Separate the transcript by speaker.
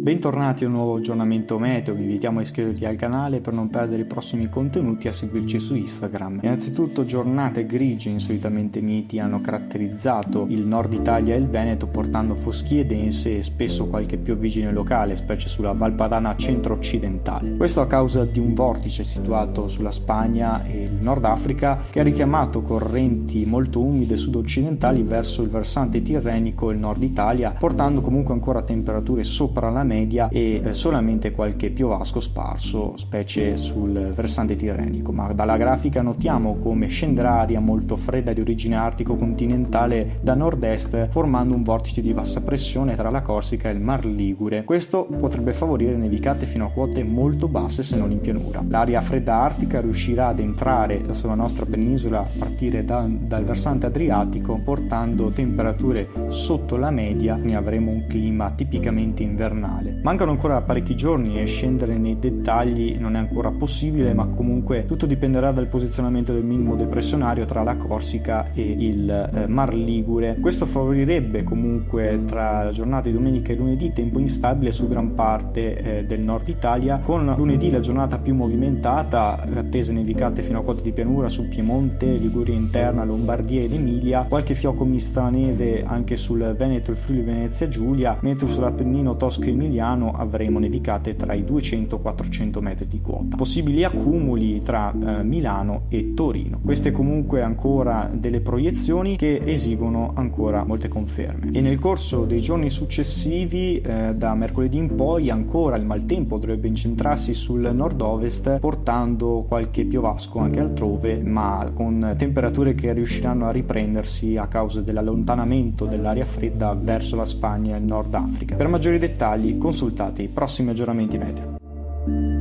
Speaker 1: Bentornati a un nuovo aggiornamento meteo, vi invitiamo a iscriverti al canale per non perdere i prossimi contenuti e a seguirci su Instagram. Innanzitutto giornate grigie insolitamente miti hanno caratterizzato il nord Italia e il Veneto, portando foschie dense e spesso qualche pioviggine locale, specie sulla Valpadana centro-occidentale. Questo a causa di un vortice situato sulla Spagna e il Nord Africa che ha richiamato correnti molto umide sud-occidentali verso il versante tirrenico e il nord Italia, portando comunque ancora temperature sopra la media e solamente qualche piovasco sparso, specie sul versante tirrenico. Ma dalla grafica notiamo come scenderà aria molto fredda di origine artico-continentale da nord-est, formando un vortice di bassa pressione tra la Corsica e il Mar Ligure. Questo potrebbe favorire nevicate fino a quote molto basse se non in pianura. L'aria fredda artica riuscirà ad entrare sulla nostra penisola a partire dal versante adriatico, portando temperature sotto la media, quindi avremo un clima tipicamente invernale. Mancano ancora parecchi giorni e scendere nei dettagli non è ancora possibile, ma comunque tutto dipenderà dal posizionamento del minimo depressionario tra la Corsica e il Mar Ligure. Questo favorirebbe comunque tra la giornata di domenica e lunedì tempo instabile su gran parte del nord Italia, con lunedì la giornata più movimentata, attese nevicate fino a quote di pianura su Piemonte, Liguria interna, Lombardia ed Emilia, qualche fioco mista neve anche sul Veneto, il Friuli Venezia Giulia, mentre sull'Appennino tosco e emiliano avremo nevicate tra i 200 e 400 metri di quota. Possibili accumuli tra Milano e Torino. Queste comunque ancora delle proiezioni che esigono ancora molte conferme. E nel corso dei giorni successivi, da mercoledì in poi, ancora il maltempo dovrebbe incentrarsi sul nord-ovest, portando qualche piovasco anche altrove, ma con temperature che riusciranno a riprendersi a causa dell'allontanamento dell'aria fredda verso la Spagna e il Nord Africa. Per maggiori dettagli consultate i prossimi aggiornamenti meteo.